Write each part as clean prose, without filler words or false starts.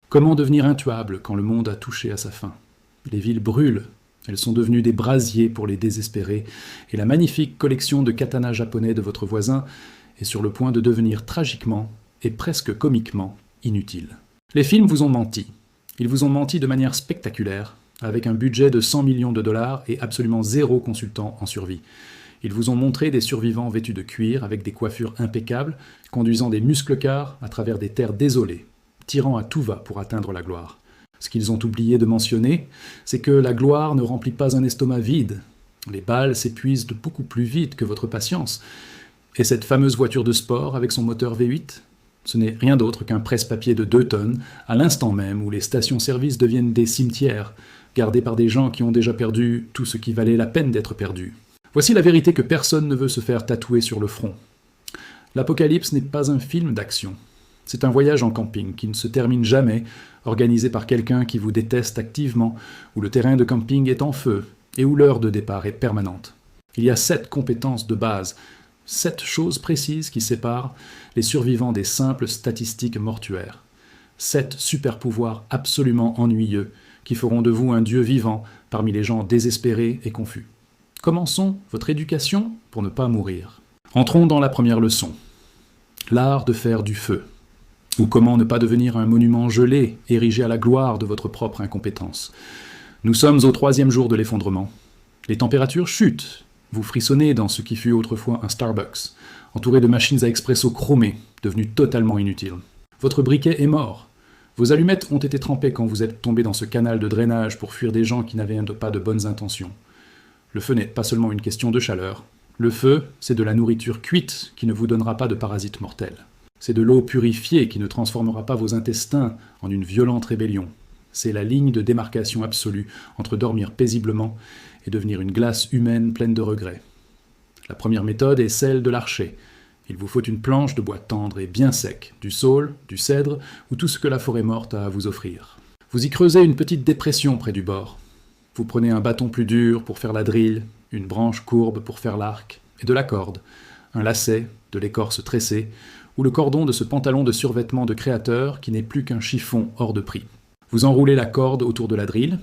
Comment devenir intuable quand le monde a touché à sa fin? Les villes brûlent, elles sont devenues des brasiers pour les désespérés, et la magnifique collection de katanas japonais de votre voisin est sur le point de devenir tragiquement et presque comiquement inutile. Les films vous ont menti. Ils vous ont menti de manière spectaculaire, avec un budget de 100 millions de dollars et absolument zéro consultant en survie. Ils vous ont montré des survivants vêtus de cuir, avec des coiffures impeccables, conduisant des muscles-cars à travers des terres désolées, tirant à tout va pour atteindre la gloire. Ce qu'ils ont oublié de mentionner, c'est que la gloire ne remplit pas un estomac vide. Les balles s'épuisent beaucoup plus vite que votre patience. Et cette fameuse voiture de sport avec son moteur V8, ce n'est rien d'autre qu'un presse-papier de 2 tonnes, à l'instant même où les stations-service deviennent des cimetières, gardés par des gens qui ont déjà perdu tout ce qui valait la peine d'être perdu. Voici la vérité que personne ne veut se faire tatouer sur le front. L'Apocalypse n'est pas un film d'action. C'est un voyage en camping qui ne se termine jamais, organisé par quelqu'un qui vous déteste activement, où le terrain de camping est en feu et où l'heure de départ est permanente. Il y a 7 compétences de base, 7 choses précises qui séparent les survivants des simples statistiques mortuaires. 7 super-pouvoirs absolument ennuyeux qui feront de vous un dieu vivant parmi les gens désespérés et confus. Commençons votre éducation pour ne pas mourir. Entrons dans la première leçon. L'art de faire du feu. Ou comment ne pas devenir un monument gelé, érigé à la gloire de votre propre incompétence. Nous sommes au 3e jour de l'effondrement. Les températures chutent. Vous frissonnez dans ce qui fut autrefois un Starbucks, entouré de machines à expresso chromées, devenues totalement inutiles. Votre briquet est mort. Vos allumettes ont été trempées quand vous êtes tombé dans ce canal de drainage pour fuir des gens qui n'avaient pas de bonnes intentions. Le feu n'est pas seulement une question de chaleur. Le feu, c'est de la nourriture cuite qui ne vous donnera pas de parasites mortels. C'est de l'eau purifiée qui ne transformera pas vos intestins en une violente rébellion. C'est la ligne de démarcation absolue entre dormir paisiblement et devenir une glace humaine pleine de regrets. La première méthode est celle de l'archer. Il vous faut une planche de bois tendre et bien sec, du saule, du cèdre ou tout ce que la forêt morte a à vous offrir. Vous y creusez une petite dépression près du bord. Vous prenez un bâton plus dur pour faire la drille, une branche courbe pour faire l'arc, et de la corde, un lacet, de l'écorce tressée, ou le cordon de ce pantalon de survêtement de créateur qui n'est plus qu'un chiffon hors de prix. Vous enroulez la corde autour de la drille,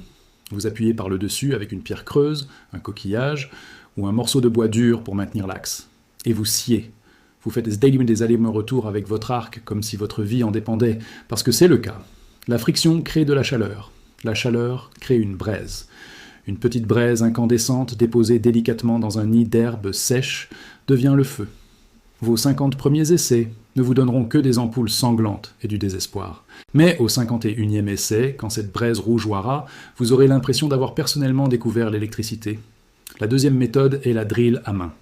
vous appuyez par le dessus avec une pierre creuse, un coquillage, ou un morceau de bois dur pour maintenir l'axe. Et vous sciez. Vous faites des allers-retours avec votre arc comme si votre vie en dépendait, parce que c'est le cas. La friction crée de la chaleur. La chaleur crée une braise. Une petite braise incandescente déposée délicatement dans un nid d'herbe sèche devient le feu. Vos 50 premiers essais ne vous donneront que des ampoules sanglantes et du désespoir. Mais au 51e essai, quand cette braise rougeoira, vous aurez l'impression d'avoir personnellement découvert l'électricité. La deuxième méthode est la drille à main.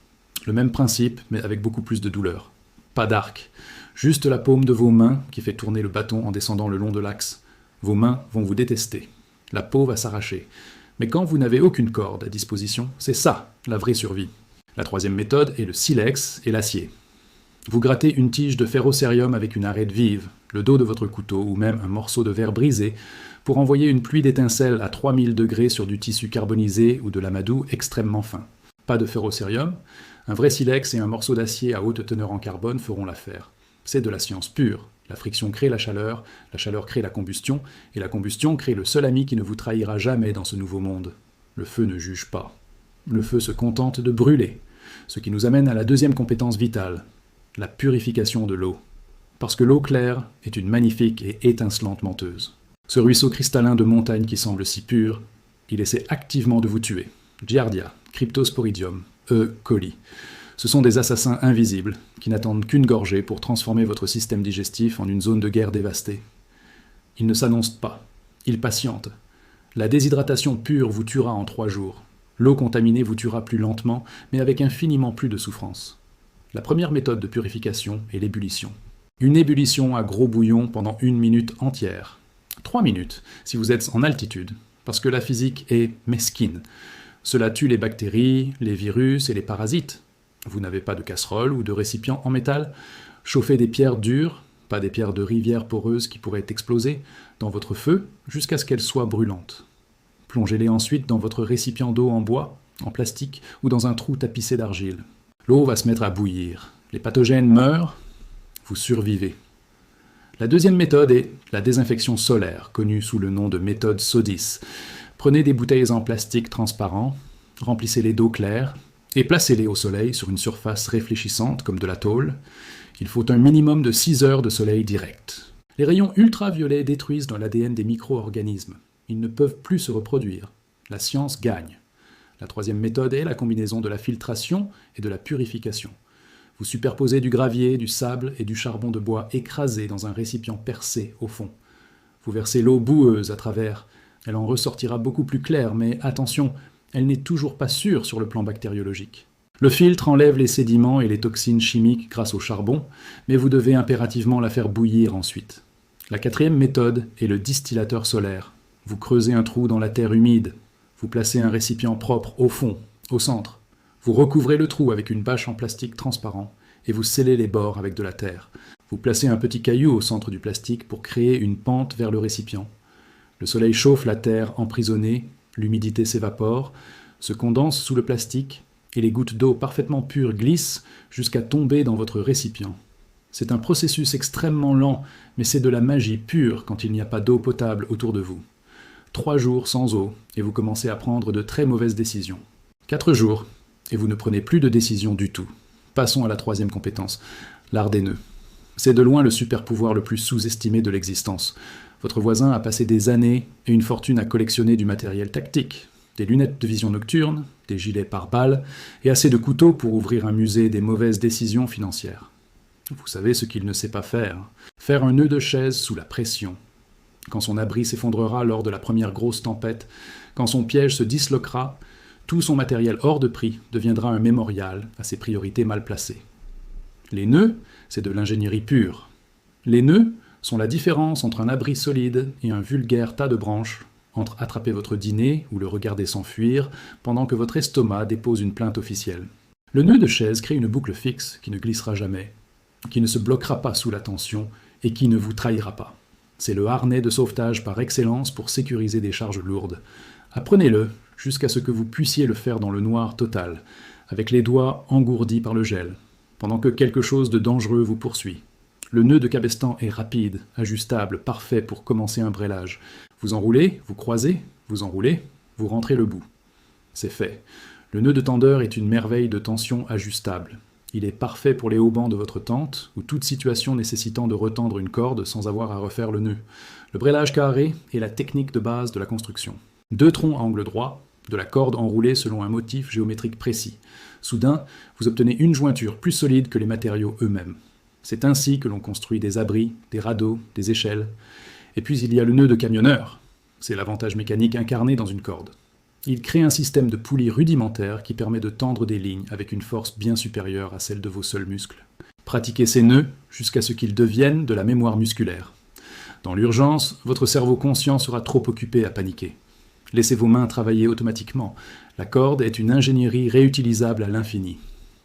Le même principe, mais avec beaucoup plus de douleur. Pas d'arc, juste la paume de vos mains qui fait tourner le bâton en descendant le long de l'axe. Vos mains vont vous détester. La peau va s'arracher. Mais quand vous n'avez aucune corde à disposition, c'est ça, la vraie survie. La troisième méthode est le silex et l'acier. Vous grattez une tige de ferrocérium avec une arête vive, le dos de votre couteau ou même un morceau de verre brisé pour envoyer une pluie d'étincelles à 3000 degrés sur du tissu carbonisé ou de l'amadou extrêmement fin. Pas de ferrocérium, un vrai silex et un morceau d'acier à haute teneur en carbone feront l'affaire. C'est de la science pure. La friction crée la chaleur crée la combustion, et la combustion crée le seul ami qui ne vous trahira jamais dans ce nouveau monde. Le feu ne juge pas. Le feu se contente de brûler, ce qui nous amène à la deuxième compétence vitale, la purification de l'eau. Parce que l'eau claire est une magnifique et étincelante menteuse. Ce ruisseau cristallin de montagne qui semble si pur, il essaie activement de vous tuer. Giardia, Cryptosporidium, E. coli. Ce sont des assassins invisibles qui n'attendent qu'une gorgée pour transformer votre système digestif en une zone de guerre dévastée. Ils ne s'annoncent pas, ils patientent. La déshydratation pure vous tuera en 3 jours. L'eau contaminée vous tuera plus lentement, mais avec infiniment plus de souffrance. La première méthode de purification est l'ébullition. Une ébullition à gros bouillon pendant 1 minute entière. 3 minutes si vous êtes en altitude, parce que la physique est mesquine. Cela tue les bactéries, les virus et les parasites. Vous n'avez pas de casserole ou de récipient en métal. Chauffez des pierres dures, pas des pierres de rivière poreuses qui pourraient exploser, dans votre feu jusqu'à ce qu'elles soient brûlantes. Plongez-les ensuite dans votre récipient d'eau en bois, en plastique ou dans un trou tapissé d'argile. L'eau va se mettre à bouillir. Les pathogènes meurent, vous survivez. La deuxième méthode est la désinfection solaire, connue sous le nom de méthode SODIS. Prenez des bouteilles en plastique transparent, remplissez-les d'eau claire et placez-les au soleil sur une surface réfléchissante comme de la tôle. Il faut un minimum de 6 heures de soleil direct. Les rayons ultraviolets détruisent dans l'ADN des micro-organismes. Ils ne peuvent plus se reproduire. La science gagne. La troisième méthode est la combinaison de la filtration et de la purification. Vous superposez du gravier, du sable et du charbon de bois écrasé dans un récipient percé au fond. Vous versez l'eau boueuse à travers. Elle en ressortira beaucoup plus claire, mais attention, elle n'est toujours pas sûre sur le plan bactériologique. Le filtre enlève les sédiments et les toxines chimiques grâce au charbon, mais vous devez impérativement la faire bouillir ensuite. La quatrième méthode est le distillateur solaire. Vous creusez un trou dans la terre humide. Vous placez un récipient propre au fond, au centre. Vous recouvrez le trou avec une bâche en plastique transparent et vous scellez les bords avec de la terre. Vous placez un petit caillou au centre du plastique pour créer une pente vers le récipient. Le soleil chauffe la terre emprisonnée, l'humidité s'évapore, se condense sous le plastique et les gouttes d'eau parfaitement pures glissent jusqu'à tomber dans votre récipient. C'est un processus extrêmement lent, mais c'est de la magie pure quand il n'y a pas d'eau potable autour de vous. 3 jours sans eau, et vous commencez à prendre de très mauvaises décisions. 4 jours, et vous ne prenez plus de décisions du tout. Passons à la troisième compétence, l'art des nœuds. C'est de loin le super-pouvoir le plus sous-estimé de l'existence. Votre voisin a passé des années et une fortune à collectionner du matériel tactique, des lunettes de vision nocturne, des gilets pare-balles, et assez de couteaux pour ouvrir un musée des mauvaises décisions financières. Vous savez ce qu'il ne sait pas faire. Faire un nœud de chaise sous la pression. Quand son abri s'effondrera lors de la première grosse tempête, quand son piège se disloquera, tout son matériel hors de prix deviendra un mémorial à ses priorités mal placées. Les nœuds, c'est de l'ingénierie pure. Les nœuds sont la différence entre un abri solide et un vulgaire tas de branches, entre attraper votre dîner ou le regarder s'enfuir pendant que votre estomac dépose une plainte officielle. Le nœud de chaise crée une boucle fixe qui ne glissera jamais, qui ne se bloquera pas sous la tension et qui ne vous trahira pas. C'est le harnais de sauvetage par excellence pour sécuriser des charges lourdes. Apprenez-le jusqu'à ce que vous puissiez le faire dans le noir total, avec les doigts engourdis par le gel, pendant que quelque chose de dangereux vous poursuit. Le nœud de cabestan est rapide, ajustable, parfait pour commencer un brelage. Vous enroulez, vous croisez, vous enroulez, vous rentrez le bout. C'est fait. Le nœud de tendeur est une merveille de tension ajustable. Il est parfait pour les haubans de votre tente, ou toute situation nécessitant de retendre une corde sans avoir à refaire le nœud. Le brelage carré est la technique de base de la construction. 2 troncs à angle droit, de la corde enroulée selon un motif géométrique précis. Soudain, vous obtenez une jointure plus solide que les matériaux eux-mêmes. C'est ainsi que l'on construit des abris, des radeaux, des échelles. Et puis il y a le nœud de camionneur. C'est l'avantage mécanique incarné dans une corde. Il crée un système de poulies rudimentaire qui permet de tendre des lignes avec une force bien supérieure à celle de vos seuls muscles. Pratiquez ces nœuds jusqu'à ce qu'ils deviennent de la mémoire musculaire. Dans l'urgence, votre cerveau conscient sera trop occupé à paniquer. Laissez vos mains travailler automatiquement. La corde est une ingénierie réutilisable à l'infini.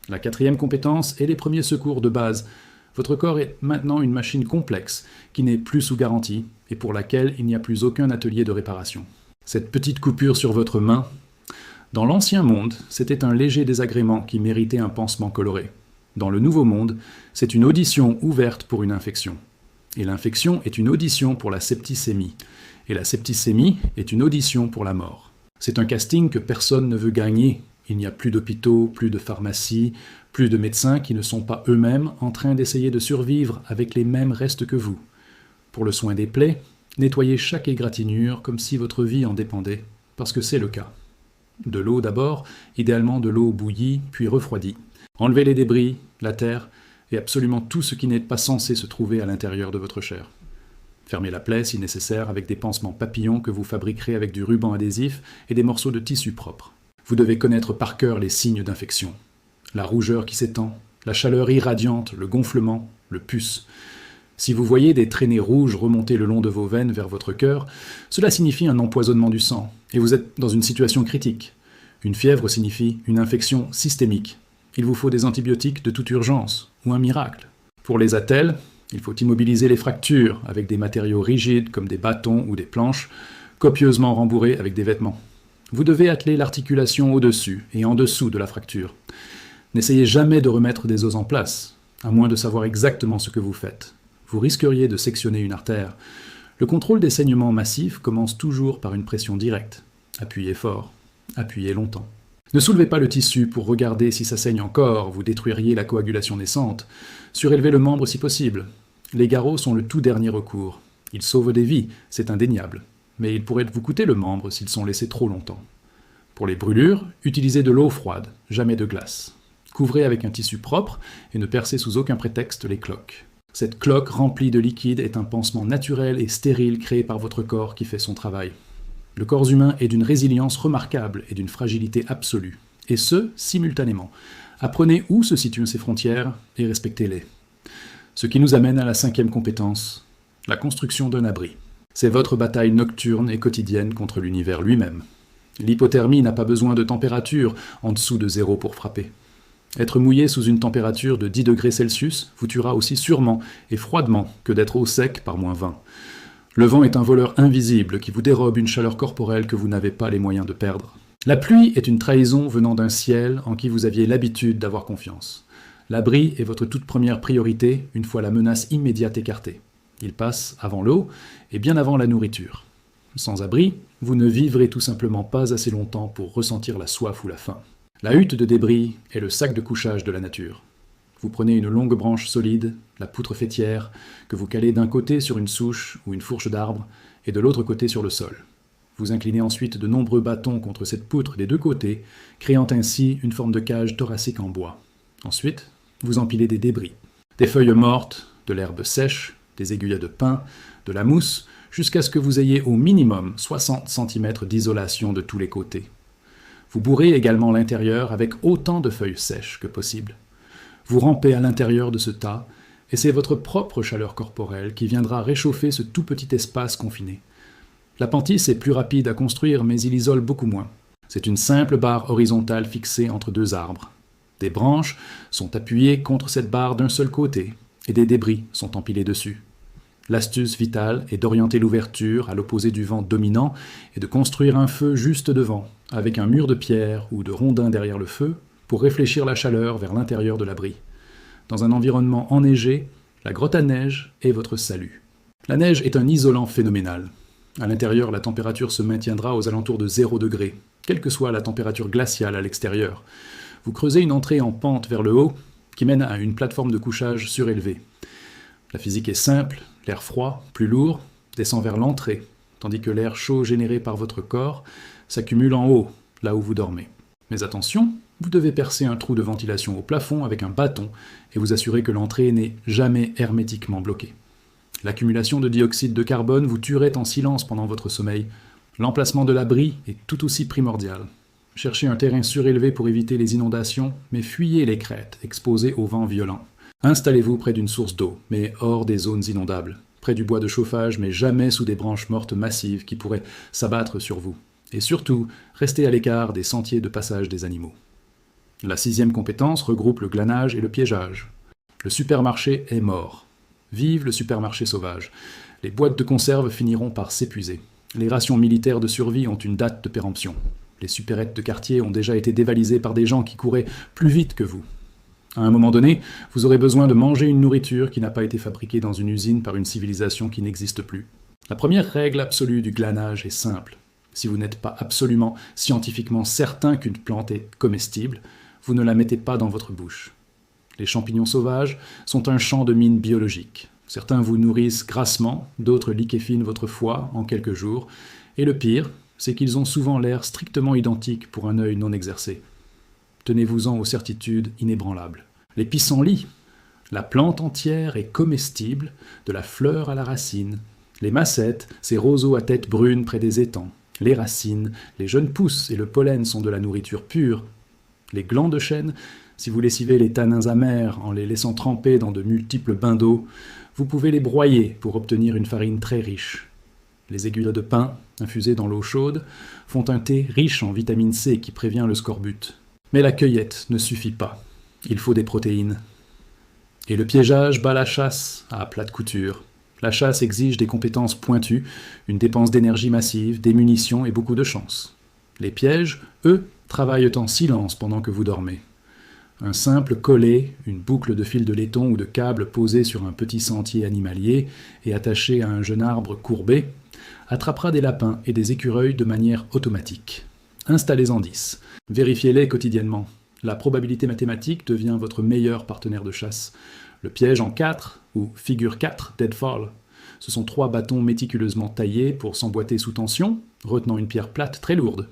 La 4e compétence est les premiers secours de base. Votre corps est maintenant une machine complexe qui n'est plus sous garantie et pour laquelle il n'y a plus aucun atelier de réparation. Cette petite coupure sur votre main, dans l'ancien monde, c'était un léger désagrément qui méritait un pansement coloré. Dans le nouveau monde, c'est une audition ouverte pour une infection. Et l'infection est une audition pour la septicémie. Et la septicémie est une audition pour la mort. C'est un casting que personne ne veut gagner. Il n'y a plus d'hôpitaux, plus de pharmacies, plus de médecins qui ne sont pas eux-mêmes en train d'essayer de survivre avec les mêmes restes que vous. Pour le soin des plaies, nettoyez chaque égratignure comme si votre vie en dépendait, parce que c'est le cas. De l'eau d'abord, idéalement de l'eau bouillie, puis refroidie. Enlevez les débris, la terre, et absolument tout ce qui n'est pas censé se trouver à l'intérieur de votre chair. Fermez la plaie si nécessaire avec des pansements papillons que vous fabriquerez avec du ruban adhésif et des morceaux de tissu propre. Vous devez connaître par cœur les signes d'infection. La rougeur qui s'étend, la chaleur irradiante, le gonflement, le pus. Si vous voyez des traînées rouges remonter le long de vos veines vers votre cœur, cela signifie un empoisonnement du sang, et vous êtes dans une situation critique. Une fièvre signifie une infection systémique. Il vous faut des antibiotiques de toute urgence, ou un miracle. Pour les attelles, il faut immobiliser les fractures avec des matériaux rigides comme des bâtons ou des planches, copieusement rembourrés avec des vêtements. Vous devez atteler l'articulation au-dessus et en dessous de la fracture. N'essayez jamais de remettre des os en place, à moins de savoir exactement ce que vous faites. vous risqueriez de sectionner une artère. Le contrôle des saignements massifs commence toujours par une pression directe. Appuyez fort, appuyez longtemps. Ne soulevez pas le tissu pour regarder si ça saigne encore, vous détruiriez la coagulation naissante. Surélevez le membre si possible. Les garrots sont le tout dernier recours. Ils sauvent des vies, c'est indéniable. Mais ils pourraient vous coûter le membre s'ils sont laissés trop longtemps. Pour les brûlures, utilisez de l'eau froide, jamais de glace. Couvrez avec un tissu propre et ne percez sous aucun prétexte les cloques. Cette cloque remplie de liquide est un pansement naturel et stérile créé par votre corps qui fait son travail. Le corps humain est d'une résilience remarquable et d'une fragilité absolue, et ce, simultanément. Apprenez où se situent ces frontières et respectez-les. Ce qui nous amène à la 5e compétence, la construction d'un abri. C'est votre bataille nocturne et quotidienne contre l'univers lui-même. L'hypothermie n'a pas besoin de température en dessous de 0 pour frapper. Être mouillé sous une température de 10 degrés Celsius vous tuera aussi sûrement et froidement que d'être au sec par -20. Le vent est un voleur invisible qui vous dérobe une chaleur corporelle que vous n'avez pas les moyens de perdre. La pluie est une trahison venant d'un ciel en qui vous aviez l'habitude d'avoir confiance. L'abri est votre toute première priorité une fois la menace immédiate écartée. Il passe avant l'eau et bien avant la nourriture. Sans abri, vous ne vivrez tout simplement pas assez longtemps pour ressentir la soif ou la faim. La hutte de débris est le sac de couchage de la nature. Vous prenez une longue branche solide, la poutre faîtière, que vous calez d'un côté sur une souche ou une fourche d'arbre et de l'autre côté sur le sol. Vous inclinez ensuite de nombreux bâtons contre cette poutre des deux côtés, créant ainsi une forme de cage thoracique en bois. Ensuite, vous empilez des débris. Des feuilles mortes, de l'herbe sèche, des aiguilles de pin, de la mousse, jusqu'à ce que vous ayez au minimum 60 cm d'isolation de tous les côtés. Vous bourrez également l'intérieur avec autant de feuilles sèches que possible. Vous rampez à l'intérieur de ce tas, et c'est votre propre chaleur corporelle qui viendra réchauffer ce tout petit espace confiné. L'appentis est plus rapide à construire, mais il isole beaucoup moins. C'est une simple barre horizontale fixée entre deux arbres. Des branches sont appuyées contre cette barre d'un seul côté, et des débris sont empilés dessus. L'astuce vitale est d'orienter l'ouverture à l'opposé du vent dominant et de construire un feu juste devant, avec un mur de pierre ou de rondins derrière le feu, pour réfléchir la chaleur vers l'intérieur de l'abri. Dans un environnement enneigé, la grotte à neige est votre salut. La neige est un isolant phénoménal. À l'intérieur, la température se maintiendra aux alentours de 0 degré, quelle que soit la température glaciale à l'extérieur. Vous creusez une entrée en pente vers le haut qui mène à une plateforme de couchage surélevée. La physique est simple, l'air froid, plus lourd, descend vers l'entrée, tandis que l'air chaud généré par votre corps s'accumule en haut, là où vous dormez. Mais attention, vous devez percer un trou de ventilation au plafond avec un bâton et vous assurer que l'entrée n'est jamais hermétiquement bloquée. L'accumulation de dioxyde de carbone vous tuerait en silence pendant votre sommeil. L'emplacement de l'abri est tout aussi primordial. Cherchez un terrain surélevé pour éviter les inondations, mais fuyez les crêtes exposées au vent violent. Installez-vous près d'une source d'eau, mais hors des zones inondables, près du bois de chauffage, mais jamais sous des branches mortes massives qui pourraient s'abattre sur vous. Et surtout, restez à l'écart des sentiers de passage des animaux. La 6e compétence regroupe le glanage et le piégeage. Le supermarché est mort. Vive le supermarché sauvage. Les boîtes de conserve finiront par s'épuiser. Les rations militaires de survie ont une date de péremption. Les supérettes de quartier ont déjà été dévalisées par des gens qui couraient plus vite que vous. À un moment donné, vous aurez besoin de manger une nourriture qui n'a pas été fabriquée dans une usine par une civilisation qui n'existe plus. La première règle absolue du glanage est simple. Si vous n'êtes pas absolument scientifiquement certain qu'une plante est comestible, vous ne la mettez pas dans votre bouche. Les champignons sauvages sont un champ de mines biologiques. Certains vous nourrissent grassement, d'autres liquéfinent votre foie en quelques jours, et le pire, c'est qu'ils ont souvent l'air strictement identiques pour un œil non exercé. Tenez-vous-en aux certitudes inébranlables. Les pissenlits, la plante entière est comestible, de la fleur à la racine. Les massettes, ces roseaux à tête brune près des étangs. Les racines, les jeunes pousses et le pollen sont de la nourriture pure. Les glands de chêne, si vous lessivez les tanins amers en les laissant tremper dans de multiples bains d'eau, vous pouvez les broyer pour obtenir une farine très riche. Les aiguilles de pin, infusées dans l'eau chaude, font un thé riche en vitamine C qui prévient le scorbut. Mais la cueillette ne suffit pas. Il faut des protéines. Et le piégeage bat la chasse à plate couture. La chasse exige des compétences pointues, une dépense d'énergie massive, des munitions et beaucoup de chance. Les pièges, eux, travaillent en silence pendant que vous dormez. Un simple collet, une boucle de fil de laiton ou de câble posée sur un petit sentier animalier et attaché à un jeune arbre courbé, attrapera des lapins et des écureuils de manière automatique. Installez-en 10. Vérifiez-les quotidiennement. La probabilité mathématique devient votre meilleur partenaire de chasse. Le piège en 4, ou figure 4, deadfall, ce sont 3 bâtons méticuleusement taillés pour s'emboîter sous tension, retenant une pierre plate très lourde.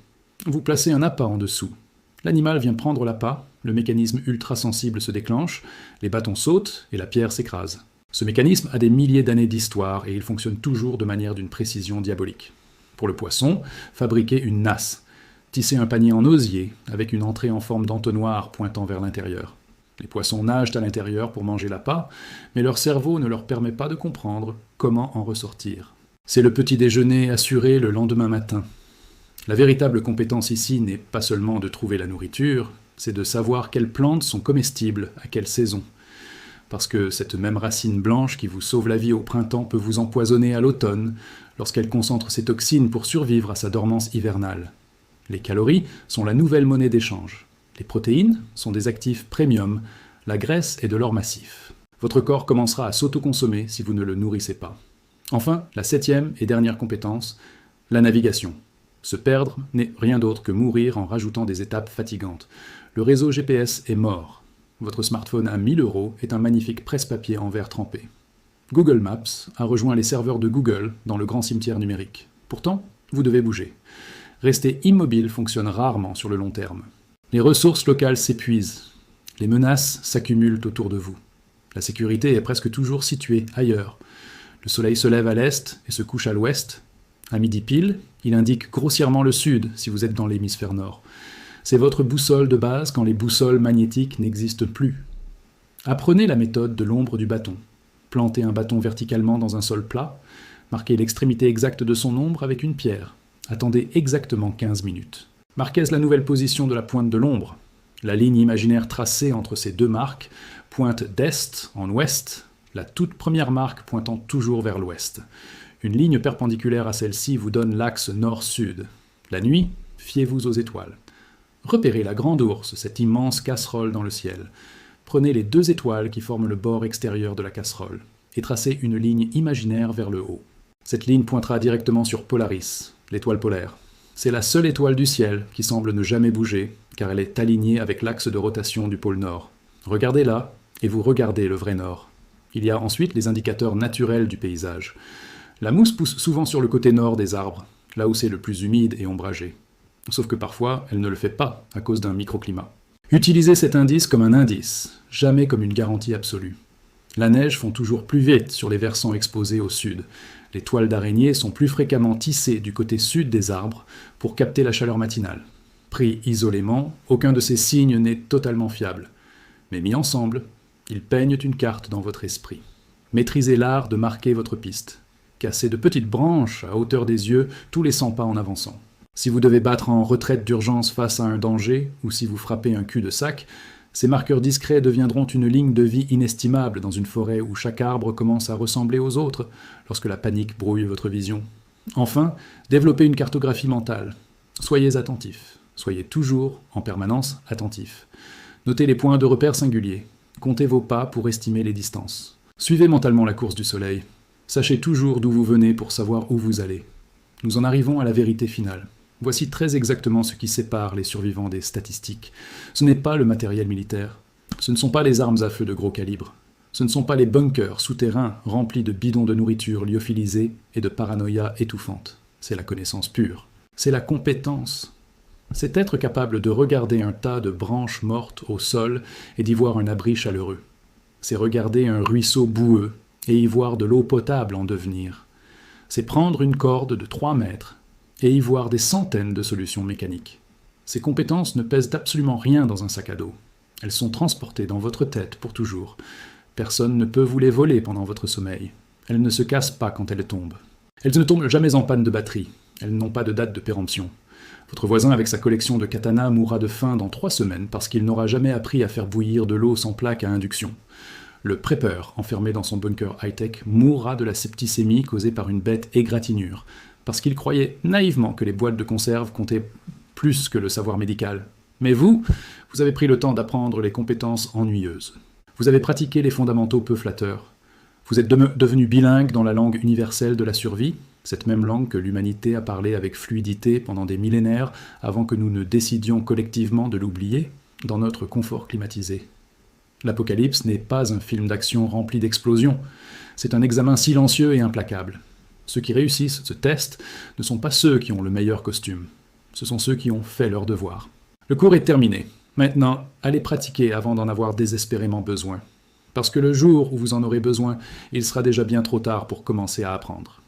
Vous placez un appât en dessous. L'animal vient prendre l'appât, le mécanisme ultra-sensible se déclenche, les bâtons sautent et la pierre s'écrase. Ce mécanisme a des milliers d'années d'histoire et il fonctionne toujours de manière d'une précision diabolique. Pour le poisson, fabriquez une nasse. Tissez un panier en osier, avec une entrée en forme d'entonnoir pointant vers l'intérieur. Les poissons nagent à l'intérieur pour manger l'appât, mais leur cerveau ne leur permet pas de comprendre comment en ressortir. C'est le petit déjeuner assuré le lendemain matin. La véritable compétence ici n'est pas seulement de trouver la nourriture, c'est de savoir quelles plantes sont comestibles, à quelle saison. Parce que cette même racine blanche qui vous sauve la vie au printemps peut vous empoisonner à l'automne, lorsqu'elle concentre ses toxines pour survivre à sa dormance hivernale. Les calories sont la nouvelle monnaie d'échange. Les protéines sont des actifs premium, la graisse est de l'or massif. Votre corps commencera à s'autoconsommer si vous ne le nourrissez pas. Enfin, la 7e et dernière compétence, la navigation. Se perdre n'est rien d'autre que mourir en rajoutant des étapes fatigantes. Le réseau GPS est mort. Votre smartphone à 1000 € est un magnifique presse-papier en verre trempé. Google Maps a rejoint les serveurs de Google dans le grand cimetière numérique. Pourtant, vous devez bouger. Rester immobile fonctionne rarement sur le long terme. Les ressources locales s'épuisent. Les menaces s'accumulent autour de vous. La sécurité est presque toujours située ailleurs. Le soleil se lève à l'est et se couche à l'ouest. À midi pile, il indique grossièrement le sud si vous êtes dans l'hémisphère nord. C'est votre boussole de base quand les boussoles magnétiques n'existent plus. Apprenez la méthode de l'ombre du bâton. Plantez un bâton verticalement dans un sol plat. Marquez l'extrémité exacte de son ombre avec une pierre. Attendez exactement 15 minutes. Marquez la nouvelle position de la pointe de l'ombre. La ligne imaginaire tracée entre ces deux marques pointe d'est en ouest, la toute première marque pointant toujours vers l'ouest. Une ligne perpendiculaire à celle-ci vous donne l'axe nord-sud. La nuit, fiez-vous aux étoiles. Repérez la grande ours, cette immense casserole dans le ciel. Prenez les 2 étoiles qui forment le bord extérieur de la casserole et tracez une ligne imaginaire vers le haut. Cette ligne pointera directement sur Polaris, l'étoile polaire. C'est la seule étoile du ciel qui semble ne jamais bouger, car elle est alignée avec l'axe de rotation du pôle Nord. Regardez-la, et vous regardez le vrai Nord. Il y a ensuite les indicateurs naturels du paysage. La mousse pousse souvent sur le côté nord des arbres, là où c'est le plus humide et ombragé. Sauf que parfois, elle ne le fait pas, à cause d'un microclimat. Utilisez cet indice comme un indice, jamais comme une garantie absolue. La neige fond toujours plus vite sur les versants exposés au sud. Les toiles d'araignée sont plus fréquemment tissées du côté sud des arbres pour capter la chaleur matinale. Pris isolément, aucun de ces signes n'est totalement fiable. Mais mis ensemble, ils peignent une carte dans votre esprit. Maîtrisez l'art de marquer votre piste. Cassez de petites branches à hauteur des yeux tous les 100 pas en avançant. Si vous devez battre en retraite d'urgence face à un danger, ou si vous frappez un cul-de-sac, ces marqueurs discrets deviendront une ligne de vie inestimable dans une forêt où chaque arbre commence à ressembler aux autres, lorsque la panique brouille votre vision. Enfin, développez une cartographie mentale. Soyez attentif. Soyez toujours, en permanence, attentif. Notez les points de repère singuliers. Comptez vos pas pour estimer les distances. Suivez mentalement la course du soleil. Sachez toujours d'où vous venez pour savoir où vous allez. Nous en arrivons à la vérité finale. Voici très exactement ce qui sépare les survivants des statistiques. Ce n'est pas le matériel militaire. Ce ne sont pas les armes à feu de gros calibre. Ce ne sont pas les bunkers souterrains remplis de bidons de nourriture lyophilisés et de paranoïa étouffante. C'est la connaissance pure. C'est la compétence. C'est être capable de regarder un tas de branches mortes au sol et d'y voir un abri chaleureux. C'est regarder un ruisseau boueux et y voir de l'eau potable en devenir. C'est prendre une corde de 3 mètres et y voir des centaines de solutions mécaniques. Ces compétences ne pèsent absolument rien dans un sac à dos. Elles sont transportées dans votre tête pour toujours. Personne ne peut vous les voler pendant votre sommeil. Elles ne se cassent pas quand elles tombent. Elles ne tombent jamais en panne de batterie. Elles n'ont pas de date de péremption. Votre voisin avec sa collection de katanas mourra de faim dans 3 semaines parce qu'il n'aura jamais appris à faire bouillir de l'eau sans plaque à induction. Le prepper, enfermé dans son bunker high-tech, mourra de la septicémie causée par une bête égratignure, parce qu'il croyait naïvement que les boîtes de conserve comptaient plus que le savoir médical. Mais vous avez pris le temps d'apprendre les compétences ennuyeuses. Vous avez pratiqué les fondamentaux peu flatteurs. Vous êtes devenu bilingue dans la langue universelle de la survie, cette même langue que l'humanité a parlé avec fluidité pendant des millénaires avant que nous ne décidions collectivement de l'oublier dans notre confort climatisé. L'Apocalypse n'est pas un film d'action rempli d'explosions, c'est un examen silencieux et implacable. Ceux qui réussissent ce test ne sont pas ceux qui ont le meilleur costume, ce sont ceux qui ont fait leur devoir. Le cours est terminé. Maintenant, allez pratiquer avant d'en avoir désespérément besoin. Parce que le jour où vous en aurez besoin, il sera déjà bien trop tard pour commencer à apprendre.